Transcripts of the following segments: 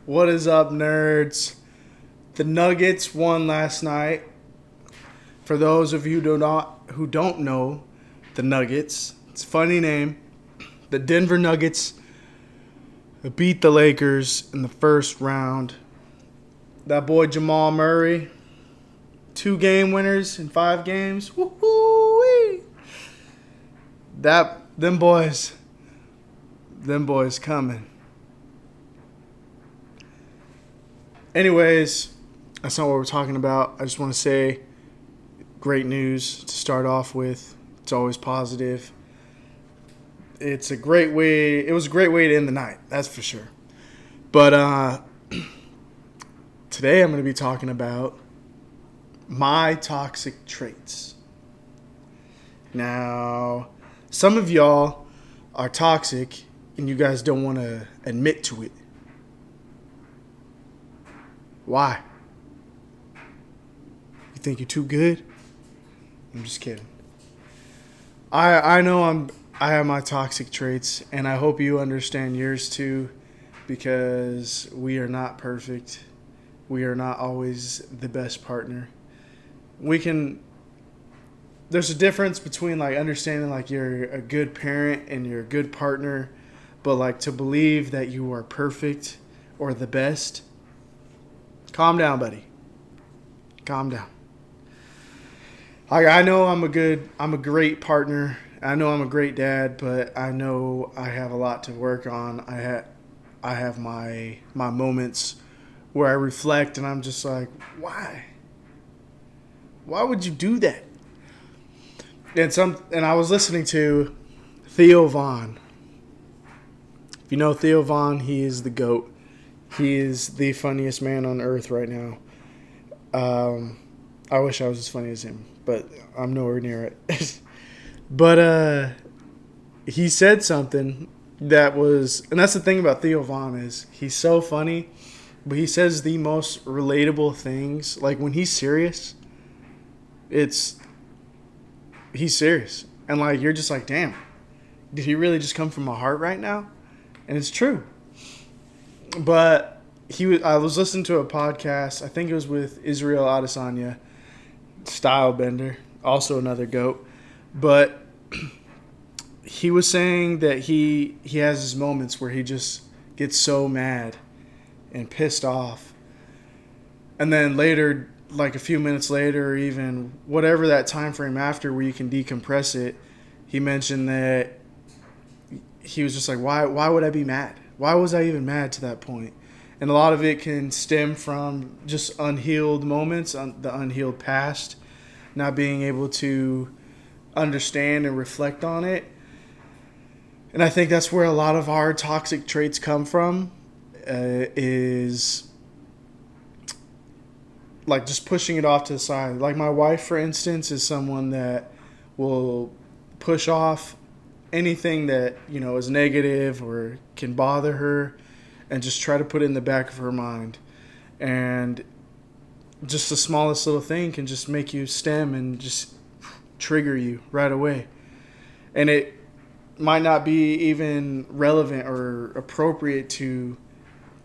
What is up, nerds? The Nuggets won last night. For those of you who don't know the Nuggets, it's a funny name. The Denver Nuggets beat the Lakers in the first round. That boy Jamal Murray, 2 game winners in 5 games. Woo-hoo-wee. Them boys coming. Anyways, that's not what we're talking about. I just want to say great news to start off with. It's always positive. It was a great way to end the night, that's for sure. But today I'm going to be talking about my toxic traits. Now, some of y'all are toxic and you guys don't want to admit to it. Why? You think you're too good? I'm just kidding. I know I have my toxic traits, and I hope you understand yours too, because we are not perfect. We are not always the best partner. There's a difference between like understanding like you're a good parent and you're a good partner, but like to believe that you are perfect or the best. Calm down, buddy. Calm down. I know I'm a great partner. I know I'm a great dad, but I know I have a lot to work on. I have my moments where I reflect and I'm just like, why? Why would you do that? And I was listening to Theo Von. If you know Theo Von, he is the GOAT. He is the funniest man on earth right now. I wish I was as funny as him, but I'm nowhere near it. But he said something that was, and that's the thing about Theo Von is he's so funny, but he says the most relatable things. Like when he's serious, he's serious, and like you're just like, damn, did he really just come from my heart right now? And it's true. But I was listening to a podcast. I think it was with Israel Adesanya, Stylebender, also another GOAT. But he was saying that he has his moments where he just gets so mad and pissed off. And then later, like a few minutes later, or even whatever that time frame after where you can decompress it, he mentioned that he was just like, why would I be mad? Why was I even mad to that point? And a lot of it can stem from just unhealed moments, the unhealed past, not being able to understand and reflect on it. And I think that's where a lot of our toxic traits come from, is like just pushing it off to the side. Like my wife, for instance, is someone that will push off anything that, is negative or can bother her and just try to put it in the back of her mind. And just the smallest little thing can just make you stem and just trigger you right away. And it might not be even relevant or appropriate to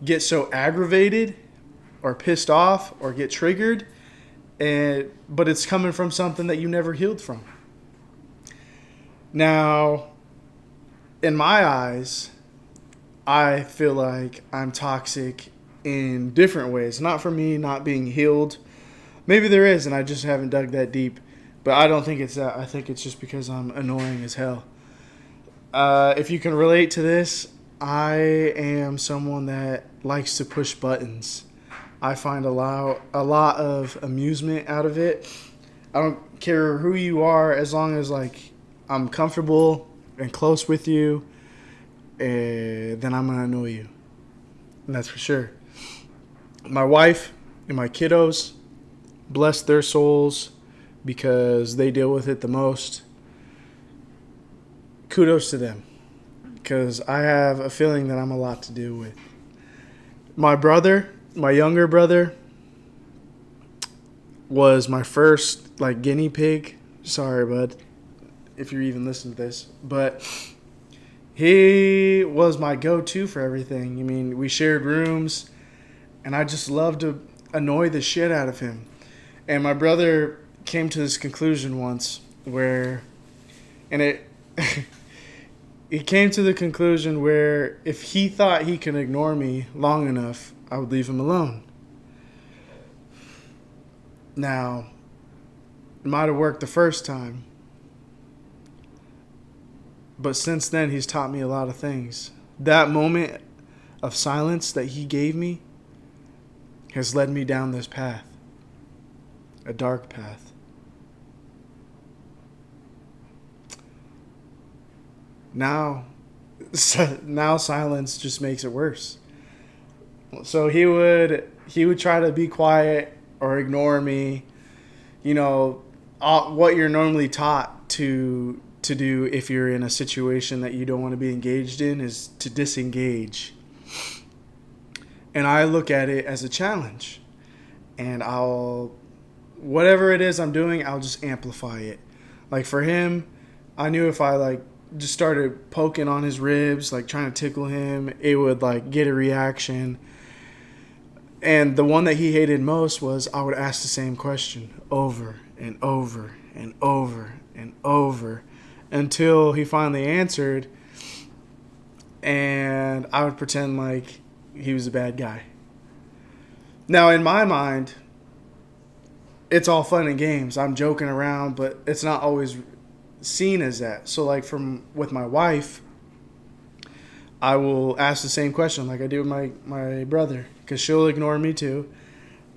get so aggravated or pissed off or get triggered, but it's coming from something that you never healed from. Now, in my eyes, I feel like I'm toxic in different ways. Not for me not being healed. Maybe there is, and I just haven't dug that deep. But I don't think it's that. I think it's just because I'm annoying as hell. If you can relate to this, I am someone that likes to push buttons. I find a lot of amusement out of it. I don't care who you are, as long as like I'm comfortable and close with you, then I'm going to annoy you. And that's for sure. My wife and my kiddos, bless their souls because they deal with it the most. Kudos to them, because I have a feeling that I'm a lot to do with. My younger brother, was my first like guinea pig. Sorry, bud, if you're even listening to this. But he was my go-to for everything. I mean, we shared rooms. And I just love to annoy the shit out of him. And my brother came to this conclusion once where, and it, he came to the conclusion where if he thought he could ignore me long enough, I would leave him alone. Now, it might have worked the first time, but since then, he's taught me a lot of things. That moment of silence that he gave me has led me down this path, a dark path. Now silence just makes it worse. So he would try to be quiet or ignore me. You know, what you're normally taught to do if you're in a situation that you don't want to be engaged in is to disengage. And I look at it as a challenge. And whatever it is I'm doing, I'll just amplify it. Like for him, I knew if I just started poking on his ribs, trying to tickle him, it would get a reaction. And the one that he hated most was I would ask the same question over and over and over and over until he finally answered, and I would pretend like he was a bad guy. Now, in my mind, it's all fun and games. I'm joking around, but it's not always seen as that. So, with my wife, I will ask the same question like I do with my brother, because she'll ignore me too,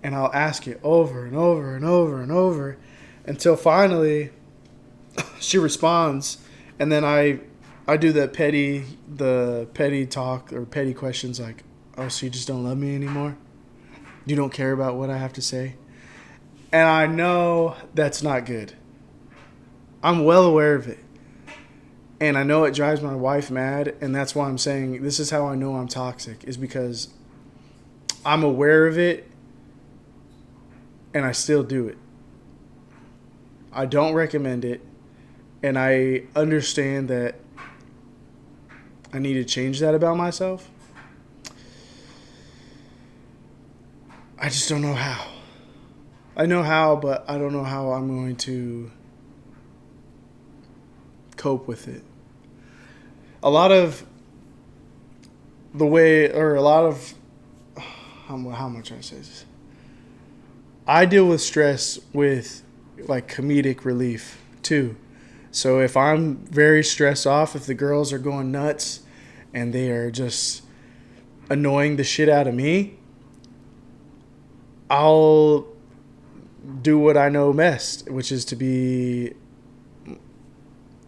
and I'll ask it over and over and over and over until finally she responds, and then I do the petty talk or petty questions like, oh, so you just don't love me anymore? You don't care about what I have to say? And I know that's not good. I'm well aware of it. And I know it drives my wife mad, and that's why I'm saying this is how I know I'm toxic, is because I'm aware of it and I still do it. I don't recommend it, and I understand that I need to change that about myself. I just don't know how. I know how, but I don't know how I'm going to cope with it. How much I say this? I deal with stress with comedic relief too. So if I'm very stressed off, if the girls are going nuts and they are just annoying the shit out of me, I'll do what I know best, which is to be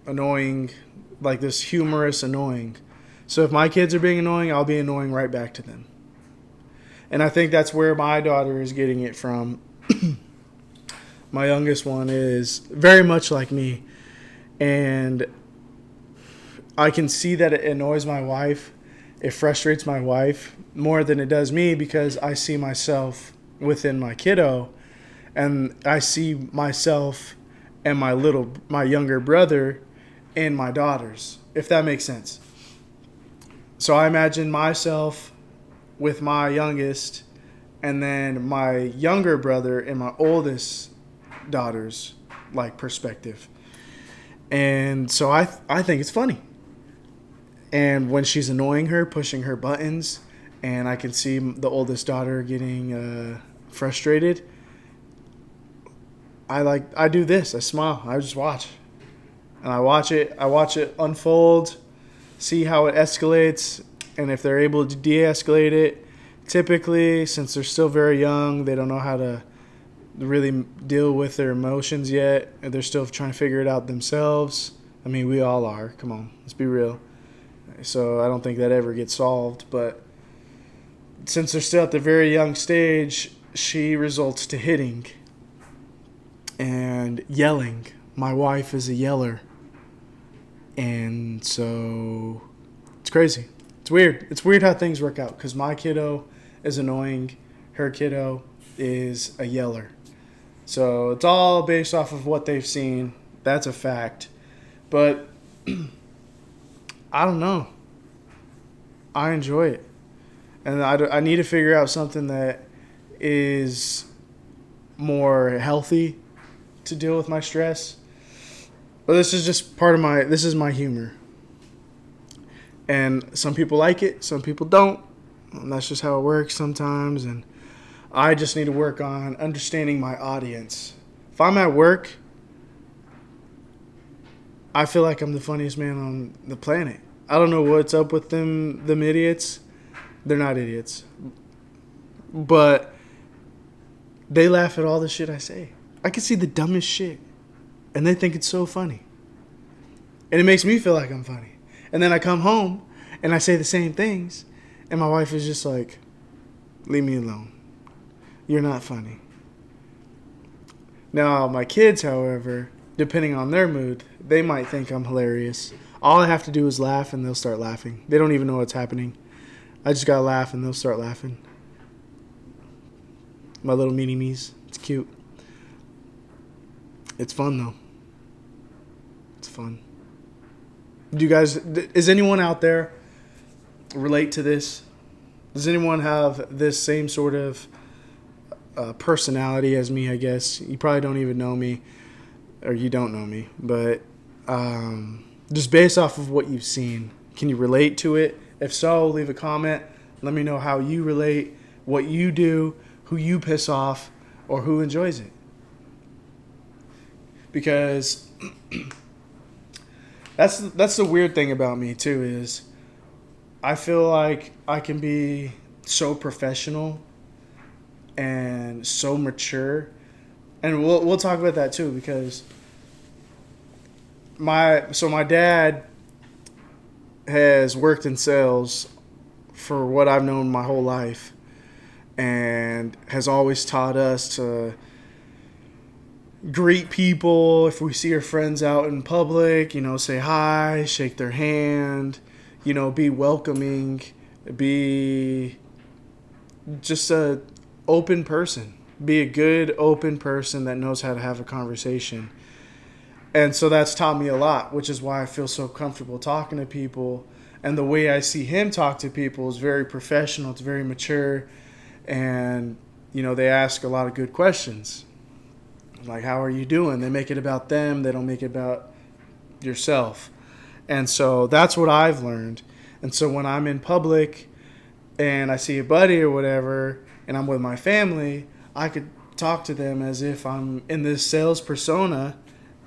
annoying, this humorous annoying. So if my kids are being annoying, I'll be annoying right back to them. And I think that's where my daughter is getting it from. My youngest one is very much like me. And I can see that it annoys my wife. It frustrates my wife more than it does me, because I see myself within my kiddo. And I see myself and my younger brother in my daughters, if that makes sense. So I imagine myself with my youngest, and then my younger brother and my oldest daughter's perspective. And so I think it's funny. And when she's annoying her, pushing her buttons, and I can see the oldest daughter getting frustrated, I do this. I smile. I just watch. And I watch it unfold, see how it escalates, and if they're able to de-escalate it. Typically, since they're still very young, they don't know how to really deal with their emotions yet. And they're still trying to figure it out themselves. I mean, we all are. Come on, let's be real. So I don't think that ever gets solved. But since they're still at the very young stage, she resorts to hitting and yelling. My wife is a yeller. And so it's crazy. It's weird. It's weird how things work out, because my kiddo is annoying. Her kiddo is a yeller. So it's all based off of what they've seen. That's a fact. But I don't know. I enjoy it. And I need to figure out something that is more healthy to deal with my stress. But this is just this is my humor. And some people like it, some people don't. And that's just how it works sometimes. And I just need to work on understanding my audience. If I'm at work, I feel like I'm the funniest man on the planet. I don't know what's up with them idiots. They're not idiots. But they laugh at all the shit I say. I can see the dumbest shit. And they think it's so funny. And it makes me feel like I'm funny. And then I come home and I say the same things. And my wife is just like, leave me alone. You're not funny. Now, my kids, however, depending on their mood, they might think I'm hilarious. All I have to do is laugh and they'll start laughing. They don't even know what's happening. I just gotta laugh and they'll start laughing. My little mini-me's. It's cute. It's fun, though. It's fun. Is anyone out there relate to this? Does anyone have this same sort of personality as me, I guess? You probably don't even know me, or you don't know me, but just based off of what you've seen, can you relate to it? If so, leave a comment. Let me know how you relate, what you do, who you piss off, or who enjoys it. Because that's the weird thing about me too, is I feel like I can be so professional and so mature, and we'll talk about that too, because my dad has worked in sales for what I've known my whole life, and has always taught us to greet people if we see our friends out in public, say hi, shake their hand, be welcoming, be just a open person, be a good open person that knows how to have a conversation. And so that's taught me a lot, which is why I feel so comfortable talking to people. And the way I see him talk to people is very professional, it's very mature, and they ask a lot of good questions. Like, how are you doing? They make it about them. They don't make it about yourself. And so that's what I've learned. And so when I'm in public and I see a buddy or whatever, and I'm with my family, I could talk to them as if I'm in this sales persona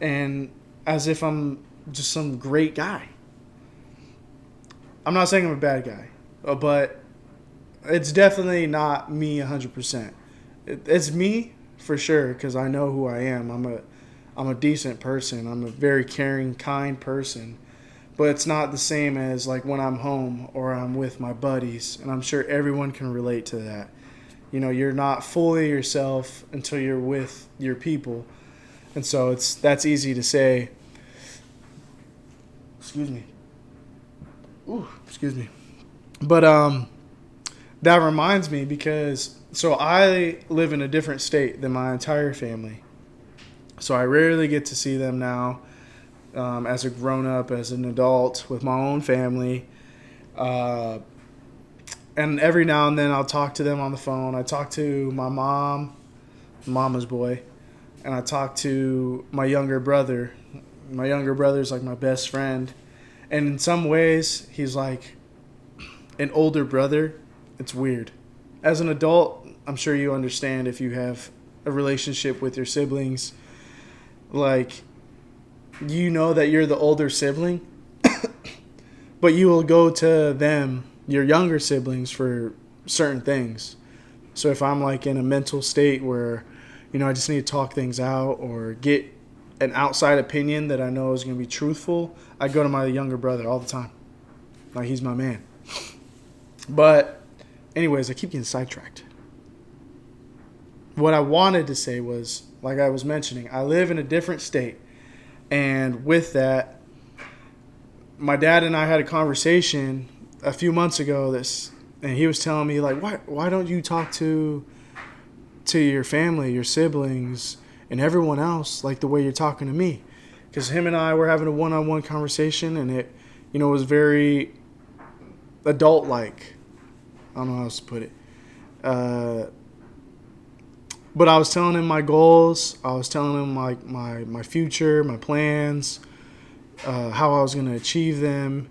and as if I'm just some great guy. I'm not saying I'm a bad guy, but it's definitely not me 100%. It's me, for sure, because I know who I am. I'm a decent person. I'm a very caring, kind person. But it's not the same as like when I'm home or I'm with my buddies. And I'm sure everyone can relate to that. You're not fully yourself until you're with your people. And so that's easy to say. Excuse me. Ooh, excuse me. But that reminds me, because so I live in a different state than my entire family. So I rarely get to see them now as a grown-up, as an adult with my own family. And every now and then I'll talk to them on the phone. I talk to my mom, mama's boy, and I talk to my younger brother. My younger brother's like my best friend. And in some ways, he's like an older brother. It's weird. As an adult, I'm sure you understand if you have a relationship with your siblings. Like, that you're the older sibling, but you will go to them, your younger siblings, for certain things. So if I'm like in a mental state where, I just need to talk things out or get an outside opinion that I know is going to be truthful, I go to my younger brother all the time. Like, he's my man. But anyways, I keep getting sidetracked. What I wanted to say was, like I was mentioning, I live in a different state. And with that, my dad and I had a conversation a few months ago, and he was telling me, like, why don't you talk to your family, your siblings, and everyone else like the way you're talking to me? Because him and I were having a one-on-one conversation, and it was very adult-like. I don't know how else to put it. But I was telling him my goals. I was telling him my future, my plans, how I was going to achieve them,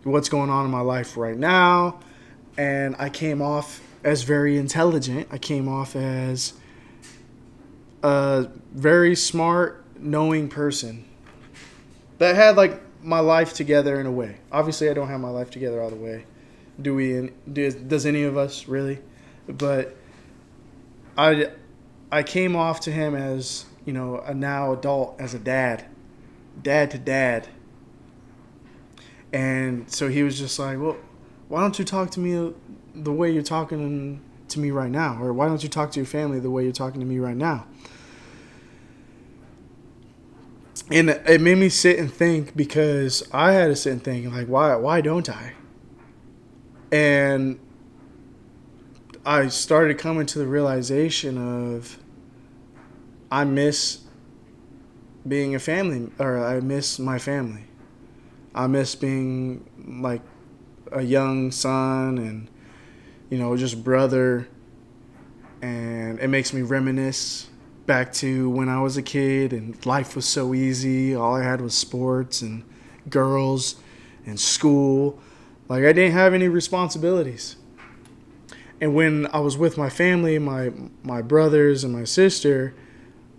what's going on in my life right now. And I came off as very intelligent. I came off as a very smart, knowing person that had like my life together in a way. Obviously, I don't have my life together all the way. Do we? Does any of us really? But I came off to him as, a now adult, as a dad to dad. And so he was just like, well, why don't you talk to me the way you're talking to me right now? Or why don't you talk to your family the way you're talking to me right now? And it made me sit and think, because I had to sit and think, like, why don't I? And I started coming to the realization of I miss being a family, or I miss my family. I miss being like a young son and, just brother. And it makes me reminisce back to when I was a kid and life was so easy. All I had was sports and girls and school. Like, I didn't have any responsibilities. And when I was with my family, my brothers and my sister,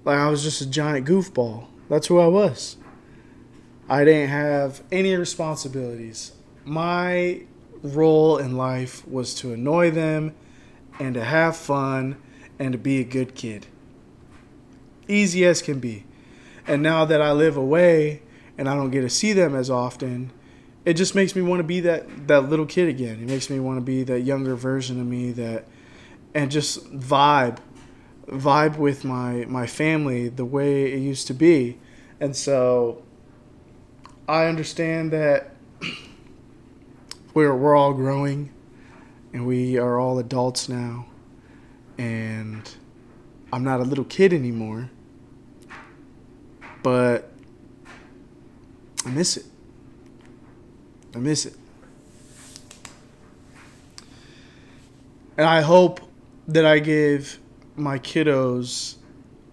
like, I was just a giant goofball. That's who I was. I didn't have any responsibilities. My role in life was to annoy them and to have fun and to be a good kid. Easy as can be. And now that I live away and I don't get to see them as often, it just makes me want to be that little kid again. It makes me want to be that younger version of me, and just vibe with my family the way it used to be. And so I understand that we're all growing and we are all adults now, and I'm not a little kid anymore, but I miss it. And I hope that I give my kiddos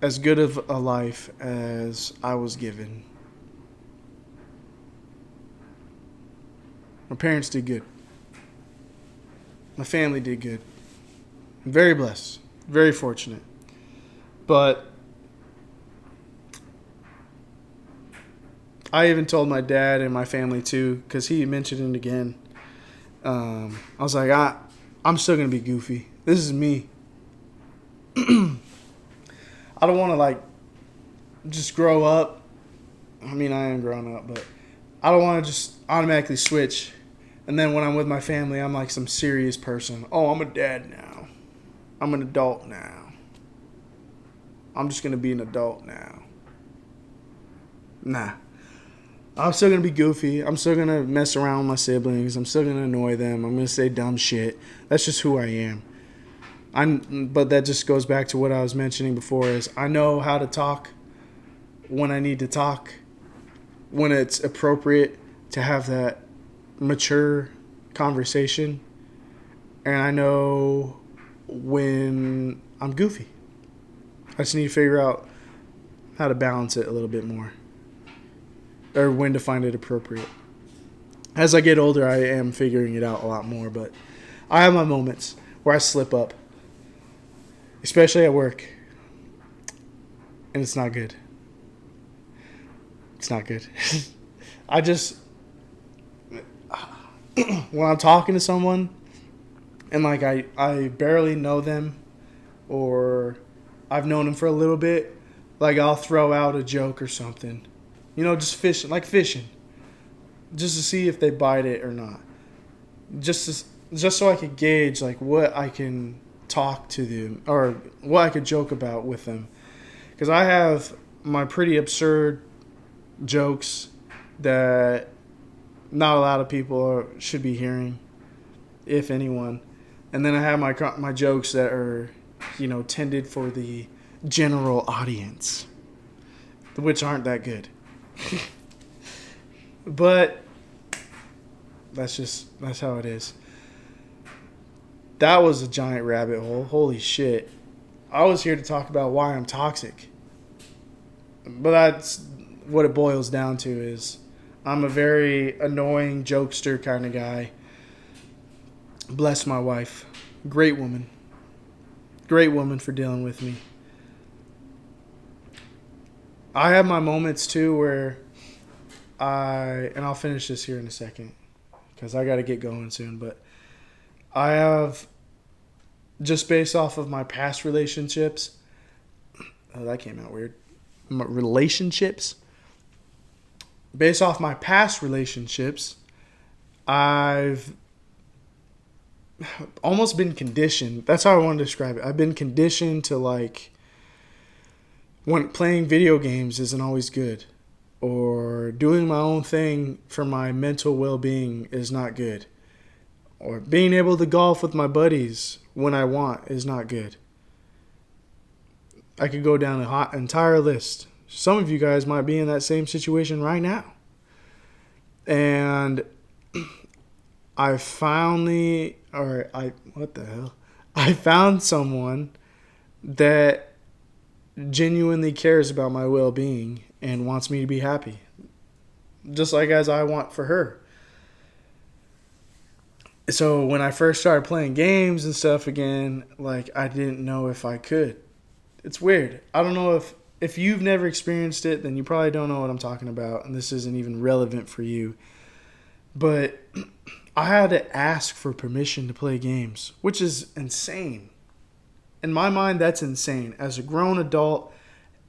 as good of a life as I was given. My parents did good. My family did good. I'm very blessed. Very fortunate. But I even told my dad and my family too, because he mentioned it again. I was like, I'm still going to be goofy. This is me. I don't want to, like, just grow up. I mean, I am growing up, but I don't want to just automatically switch. And then when I'm with my family, I'm like some serious person. Oh, I'm a dad now. I'm an adult now. I'm just going to be an adult now. Nah. I'm still going to be goofy. I'm still going to mess around with my siblings. I'm still going to annoy them. I'm going to say dumb shit. That's just who I am. But that just goes back to what I was mentioning before, is I know how to talk when I need to talk, when it's appropriate to have that mature conversation. And I know when I'm goofy. I just need to figure out how to balance it a little bit more, or when to find it appropriate. As I get older, I am figuring it out a lot more, but I have my moments where I slip up, especially at work, and it's not good. It's not good. I just, when I'm talking to someone and like I barely know them, or I've known them for a little bit, like I'll throw out a joke or something. Just fishing, just to see if they bite it or not. Just so I could gauge like what I can talk to them, or what I could joke about with them. Because I have my pretty absurd jokes that not a lot of people should be hearing, if anyone. And then I have my jokes that are, tended for the general audience, which aren't that good. But that's how it is. that was a giant rabbit hole. Holy shit. I was here to talk about why I'm toxic. But that's what it boils down to is I'm a very annoying jokester kind of guy. Bless my wife. Great woman. Great woman for dealing with me. I have my moments too where and I'll finish this here in a second because I got to get going soon, but I have, just based off of my past relationships, oh, that came out weird. My relationships. Based off my past relationships, I've almost been conditioned. That's how I want to describe it. I've been conditioned to like, when playing video games isn't always good, or doing my own thing for my mental well-being is not good, or being able to golf with my buddies when I want is not good. I could go down an entire list. Some of you guys might be in that same situation right now. And I found someone that genuinely cares about my well-being and wants me to be happy, just like as I want for her. So when I first started playing games and stuff again, like, I didn't know if I could. It's weird. I don't know if you've never experienced it, then you probably don't know what I'm talking about, and this isn't even relevant for you. But I had to ask for permission to play games, which is insane. In my mind, that's insane. As a grown adult,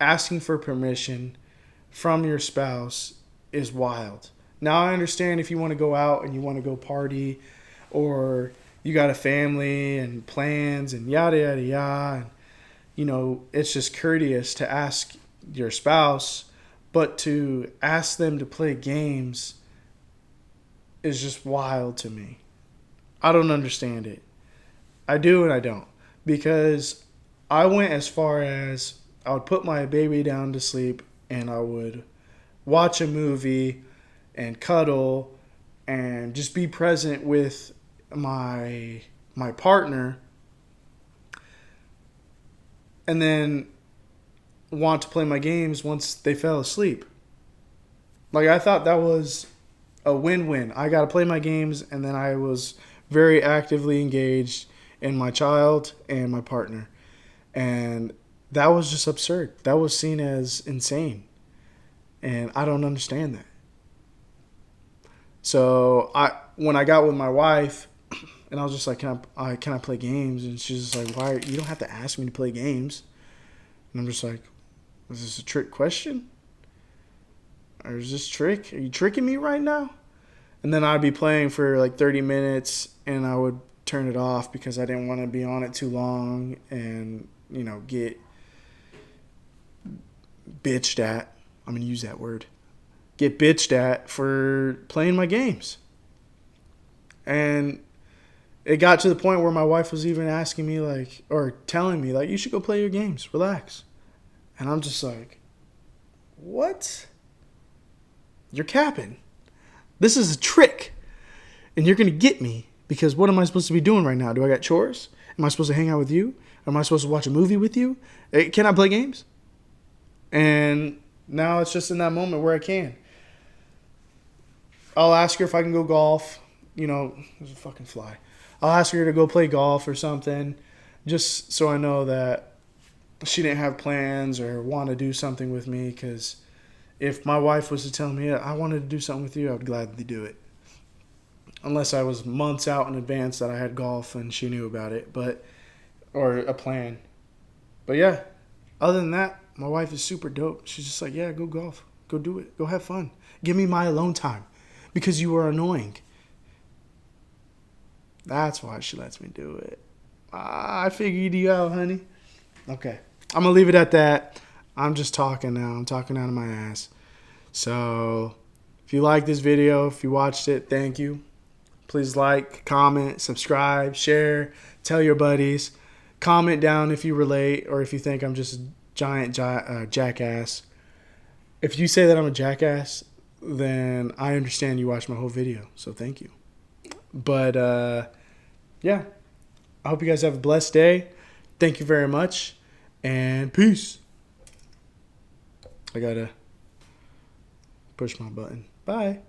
asking for permission from your spouse is wild. Now, I understand if you want to go out and you want to go party, or you got a family and plans and yada, yada, yada. And, you know, it's just courteous to ask your spouse, but to ask them to play games is just wild to me. I don't understand it. I do and I don't. Because I went as far as I would put my baby down to sleep and I would watch a movie and cuddle and just be present with my partner, and then want to play my games once they fell asleep. Like, I thought that was a win-win. I got to play my games, and then I was very actively engaged in my child and my partner. And that was just absurd. That was seen as insane. And I don't understand that. So when I got with my wife, and I was just like, can I play games? And she's just like, why? You don't have to ask me to play games. And I'm just like, is this a trick question? Or is this trick? Are you tricking me right now? And then I'd be playing for like 30 minutes and I would turn it off because I didn't want to be on it too long and, you know, get bitched at. I'm going to use that word. Get bitched at for playing my games. And it got to the point where my wife was even asking me, like, or telling me, like, you should go play your games. Relax. And I'm just like, what? You're capping. This is a trick. And you're going to get me because what am I supposed to be doing right now? Do I got chores? Am I supposed to hang out with you? Am I supposed to watch a movie with you? Can I play games? And now it's just in that moment where I can. I'll ask her if I can go golf. You know, there's a fucking fly. I'll ask her to go play golf or something just so I know that she didn't have plans or want to do something with me, because if my wife was to tell me I wanted to do something with you, I would gladly do it. Unless I was months out in advance that I had golf and she knew about it, or a plan. But yeah, other than that, my wife is super dope. She's just like, yeah, go golf. Go do it. Go have fun. Give me my alone time because you are annoying. That's why she lets me do it. I figured you out, honey. Okay. I'm going to leave it at that. I'm just talking now. I'm talking out of my ass. So if you like this video, if you watched it, thank you. Please like, comment, subscribe, share, tell your buddies. Comment down if you relate or if you think I'm just a giant jackass. If you say that I'm a jackass, then I understand you watched my whole video. So thank you. But, yeah, I hope you guys have a blessed day. Thank you very much. And peace. I gotta push my button. Bye.